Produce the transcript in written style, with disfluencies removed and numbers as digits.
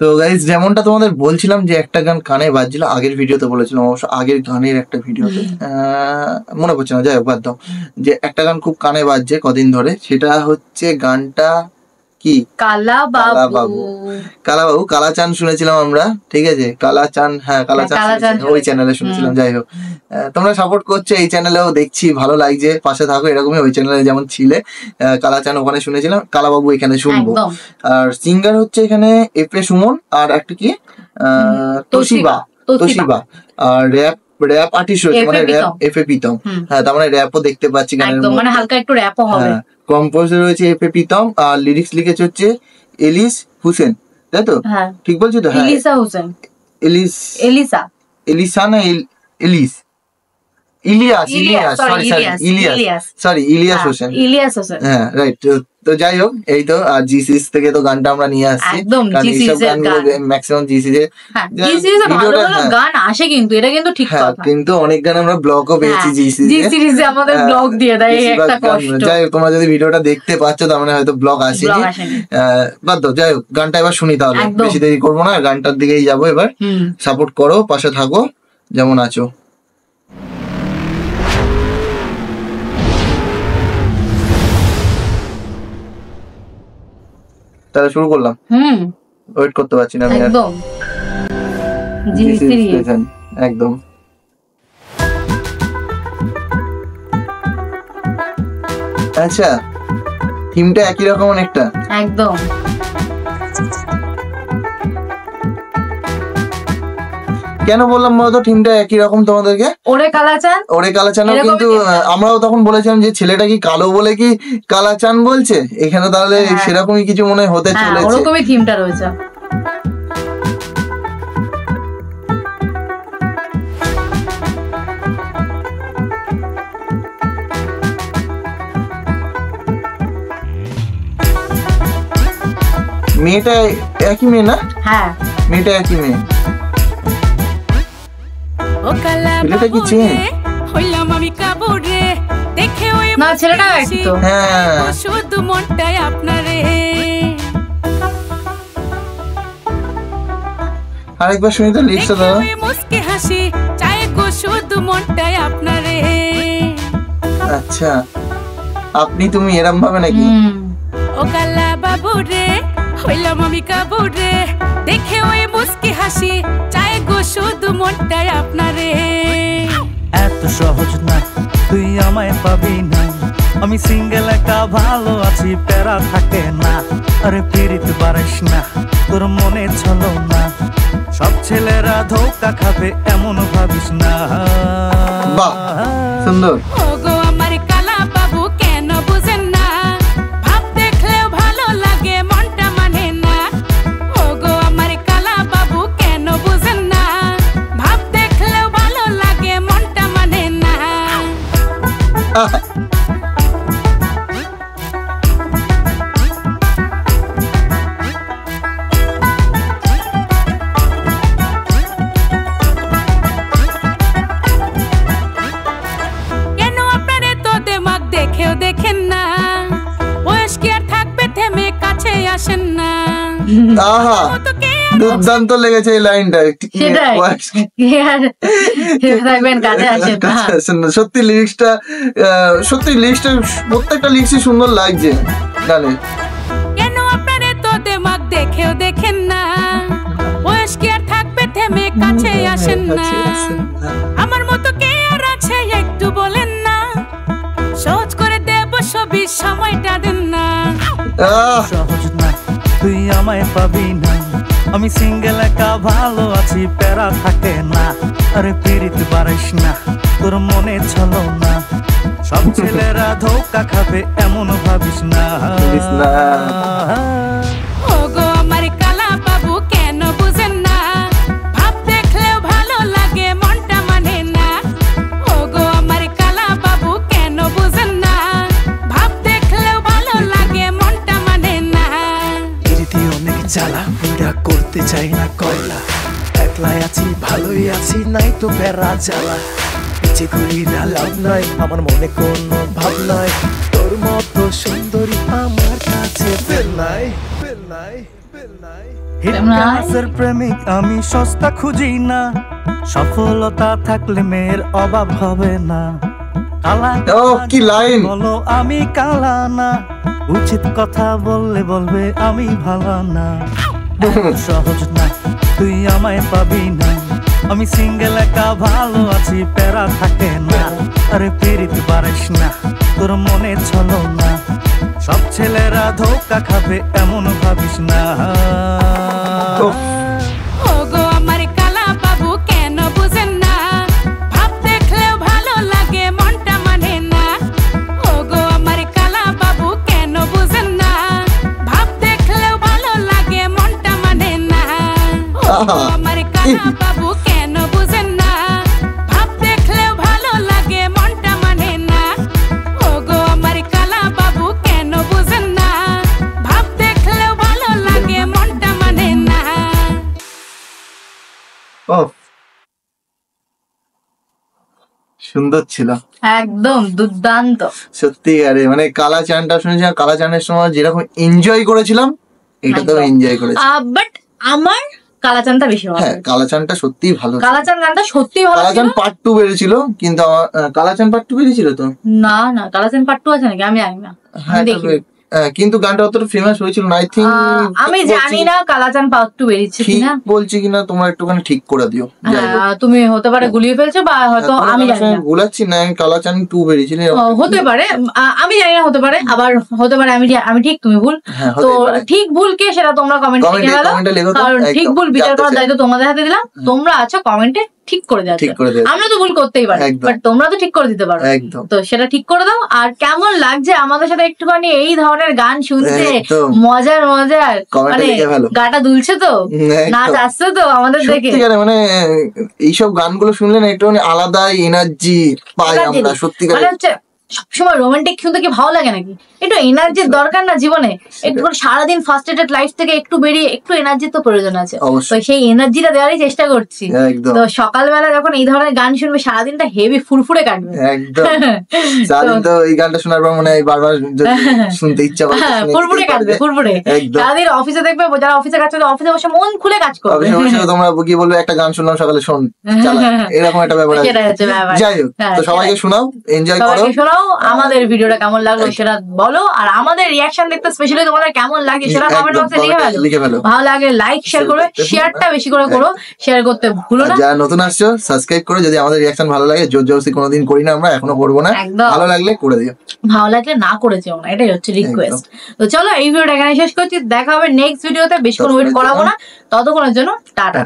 তো গাইস যেমনটা তোমাদের বলছিলাম যে একটা গান কানে বাজছিল, আগের ভিডিওতে বলেছিলাম, অবশ্য আগের গানের একটা ভিডিওতে মনে পড়ছে না, যাই হোক বাদ দাও, যে একটা গান খুব কানে বাজছে কদিন ধরে, সেটা হচ্ছে গানটা কি, কালাবাবু। কালাচান শুনেছিলাম আমরা, ঠিক আছে, কালাচান, হ্যাঁ কালাচান ওই চ্যানেলে শুনেছিলাম। যাই হোক, তোমরা সাপোর্ট করছো এই চ্যানেলেও, দেখছি ভালো লাগছে, পাশে থাকো এরকমই। ওই চ্যানেলে যেমন ছিলে কালাচান ওখানে শুনেছিলাম, কালাবাবু এখানে শুনবো। আর সিঙ্গার হচ্ছে এখানে এফ এ সুমন, আর একটা কি তোশিবা, আর র্যাপ আর্টিস্ট রয়েছে, মানে র্যাপ এফ এ প্রীতম। হ্যাঁ, তার মানে র্যাপও দেখতে পাচ্ছি গানের মধ্যে, মানে হালকা একটু র্যাপও হবে। কম্পোজার রয়েছে এফ এ প্রীতম, আর লিরিক্স লিখেছে হচ্ছে এলিস হুসেন, তাই তো? ঠিক বলছি তো? হ্যাঁ, এলিসা হুসেন, এলিসা না ইলিয়াস হোসেন, হ্যাঁ রাইট। তো যাই হোক, এই তো, আর জিসিস থেকে তো গানটা আমরা নিয়ে আসছি, কারণ এইসব গানগুলো ম্যাক্সিমাম জিসিসে গান আসে, কিন্তু এটা কিন্তু ঠিক কথা, কিন্তু অনেক গান আমরা ব্লগও পেয়েছি জিসিসে, আমাদের ব্লগ দিয়ে দেয়, একটা কষ্ট। যাই হোক, তোমরা যদি ভিডিওটা দেখতে পাচ্ছ তার মানে হয়তো ব্লগ আসেনি, বাদ দাও। যাই হোক, গানটা এবার শুনি তাহলে, বেশি দেরি করবো না, গানটার দিকেই যাবো এবার। সাপোর্ট করো, পাশে থাকো যেমন আছো। তাহলে শুরু করলাম, ওয়েট করতে পারছি না আমি একদম। একদম আচ্ছা, থিমটা একই রকম অনেকটা, একদম। কেন বললাম বলতো থিমটা একই রকম তোমাদেরকে? ওরে কালাচান, কিন্তু আমরাও তখন বলেছিলাম যে ছেলেটা কি কালো বলে কি কালাচান বলছে, এখানে তাহলে সেরকমই কিছু মনে হতে চলেছে, ওরকমই থিমটা রয়েছে। মেয়েটা একই মেয়ে না? হ্যাঁ, মেয়েটা একই মেয়ে। ছেলেটা কি চেন? না, ছেলেটা একই তো। হ্যাঁ, শুধু মনটাই আপনারে। আরেকবার শুনি তো, লিস্টটা দাও। মুস্কি হাসি চাই গো শুধু মনটাই আপনারে। আচ্ছা, আপনি তুমি এরম ভাবে নাকি? ও কালা বাবু রে, হইলাম আমি কাবু রে, দেখে ওই মুস্কি হাসি চাই গো শুধু মনটাই আপনারে। এত সহজ না, তুই আমায় পাবি না, আমি সিঙ্গেল একা ভালো আছি, প্যারা থাকে না, আরে ফিরিতে পারিস না, তোর মনে চলো না, সব ছেলেরা ধোকা খাবে এমন ভাবিস না। বাহ, সুন্দর। ওগো আমার কালা বাবু কেন বুঝেন না, ভাব দেখলেও ভালো লাগে মনটা মানে না। ওগো আমার কালা বাবু কেন বুঝেন না, ভাব দেখলেও ভালো লাগে মনটা মানে না। দেখেন না, বয়স কি আর থাকবে থেমে, কাছে আসেন না। আহা, দুর্দান্ত লেগেছে এই লাইনটা। সত্যি লিরিক্সটা প্রত্যেকটা লিরিক্সই সুন্দর লাগছে গানে। কেন আপনার তো দেমাগ দেখেও দেখেন না, বয়স কি আর থাকবে থেমে, কাছে আসেন না। আমার মতো কে আর আছে একটু বলেন না, সহজ করে দেব সবই, সময়টা দেন না। সহজ না, তুই আমায় পাবি না, আমি সিঙ্গেল একা ভালো আছি, প্যারা থাকে না, আরে ফিরিতে পারিস না, তোর মনে চলো না, সব ছেলেরা ধোকা খাবে এমন ভাবিস না। ওগো আমার কালা বাবু কেন বুঝেন না, ভাব দেখলেও ভালো লাগে মনটা মানে না। ওগো আমার কালা বাবু কেন বুঝেন না, ভাব দেখলেও ভালো লাগে মনটা মানে না। এরিতে অনেক জ্বালা, পুরা করতে চাই না কয়লা, একলাই আছি ভালোই আছি, নাই তো বেড়া জ্বালা, পিছে ঘুরি না লাভ নয়, আমার মনে কোনো ভাব নয়, তোর মতো সুন্দরী আমার কাছে নাই। ক্লাসের প্রেমিক আমি সস্তা খুঁজি না, সফলতা থাকলে মেয়ের অভাব হবে না। কালা ও কি লাইন! বলো আমি কালা না, উচিত কথা বললে বলবে আমি ভালো না। সহজ না, তুই আমায় পাবি না, আমি সিঙ্গেল একা ভালো আছি, প্যারা থাকে না। আরে পিরিত পারিস না, তোর মনে চলো না, সব ছেলেরা ধোকা খাবে এমন ভাবিস না। ওগো আমার কালা বাবু কেন বুঝেন না, ভাব দেখলেও ভালো লাগে মনটা মানে না। ওগো আমার কালা বাবু কেন বুঝেন না, ভাব দেখলেও ভালো লাগে মনটা মানে না। ওগো আমার কালা বাবু কেন বুঝেন না, ভাব দেখলেও ভালো লাগে মনটা মানে না। ওগো আমার কালা বাবু কেন বুঝেন না, ভাব দেখলেও ভালো লাগে মনটা মানে না। ও সুন্দর ছিল একদম দুর্দান্ত। সত্যি। আরে মানে কালা চানটা শুনেছিলাম, কালা চানের সময় যেরকম এনজয় করেছিলাম এটাতেও এনজয় করেছি। বাট আমার কালাচানটা বেশি ভালো হ্যাঁ, লাগে। কালাচানটা সত্যিই ভালো ছিল। কালাচান গানটা সত্যি ভালো ছিল। কালাচান পার্ট 2 বেরিয়েছিল, কিন্তু আমার কালাচান পার্ট 2 বেরিয়েছিল তো। না না, কালাচান পার্ট 2 আছে নাকি আমি জানি না, হ্যাঁ আমি দেখি। কিন্তু গানটা অতটা ফেমাস হয়েছিল না, আই থিঙ্ক। আমি জানি না কালাচান পার্ট 2 বেরিয়েছে ঠিক কিনা। বলছি কিনা তোমরা একটুখানি ঠিক করে দিও। হ্যাঁ, তুমি হতে পারে গুলিয়ে ফেলছো বা হয়তো আমি জানি না। গুলাচ্ছি না, আমি কালাচান 2 বেরিয়েছিল হতে পারে, আমি জানি না, হতে পারে আবার হতে পারে আমি ঠিক তুমি ভুল। হ্যাঁ, তো হতে পারে। ঠিক ভুল কে সেটা তোমরা কমেন্টে লিখে ফেলো, কমেন্টে লিখো তো, কারণ ঠিক একদম ভুল বিচার করার জানতে চাই। দায়িত্ব তোমাদের হাতে দিলাম। তোমরা আছো কমেন্টে ঠিক করে দেওয়ার ঠিক জন্য। করে দেওয়ার আমরা তো ভুল করতেই পারি, একদম। বাট তোমরা তো ঠিক করে দিতে পারো। একদম। তো সেটা ঠিক করে দাও। আর কেমন লাগছে আমাদের সাথে একটুখানি এই ধরনের গান শুনতে, একদম। মজার মজার, কমেন্টে মানে লিখে ফেলো। গাটা দুলছে তো, একদম। নাচ আসছে তো আমাদের দেখে। সত্যিকারে মানে এইসব গানগুলো শুনলে না একটু আলাদা এনার্জি পাই আমরা। সত্যিকারে মানে হচ্ছে সবসময় রোমান্টিক শুনতে কি ভালো লাগে নাকি? একটু এনার্জির দরকার না জীবনে? একটু করে সারাদিন ফার্স্টেটেড লাইফ থেকে একটু বেরিয়ে একটু এনার্জির তো প্রয়োজন আছে। অবশ্যই। তো সেই এনার্জিটা দেওয়ারই চেষ্টা করছি। একদম তো সকালবেলা যখন এই ধরনের গান শুনবে সারাদিনটা হেভি ফুরফুরে কাটবে। একদম। সারাদিন তো এই গানটা শোনার পর মনে হয় বারবার শুনতে ইচ্ছা করে, ফুরফুরে কাটবে, ফুরফুরে। একদম। সারাদিন অফিসে দেখবে, যারা অফিসে কাজ করে অফিসে বসে মন খুলে কাজ করবে। অবশ্যই অবশ্যই তোমরা কি বলবে, একটা গান শুনলাম সকালে, শোন চালা, এরকম একটা ব্যাপার আছে। সেটাই হচ্ছে ব্যাপার। যাই হোক, হ্যাঁ, তো সবাইকে সেটাই। শোনাও, এনজয় করো। সবাইকে শোনাও, আমাদের ভিডিওটা কেমন লাগলো সেটা বলো, আর আমাদের রিয়াকশন দেখতে স্পেশালি তোমাদের কেমন লাগে সেটা কমেন্ট একদম, বক্সে লিখে ফেলো। ভালো লাগে লাইক শেয়ার করবে, শেয়ারটা বেশি করে করো, শেয়ার করতে ভুলো না। যারা নতুন আসছো সাবস্ক্রাইব করো। যদি আমাদের রিয়াকশন ভালো লাগে, জোর জবরদস্তি কোনোদিন করি না আমরা, এখনো করবো না। একদম। ভালো লাগলে করে দিও, ভালো লাগলে না করে যেও না, এটাই হচ্ছে রিকোয়েস্ট। তো চলো এই ভিডিওটা এখানে শেষ করছি, দেখা হবে নেক্সট ভিডিওতে। বেশিক্ষণ ওয়েট করাবো না, ততক্ষণের জন্য টাটা।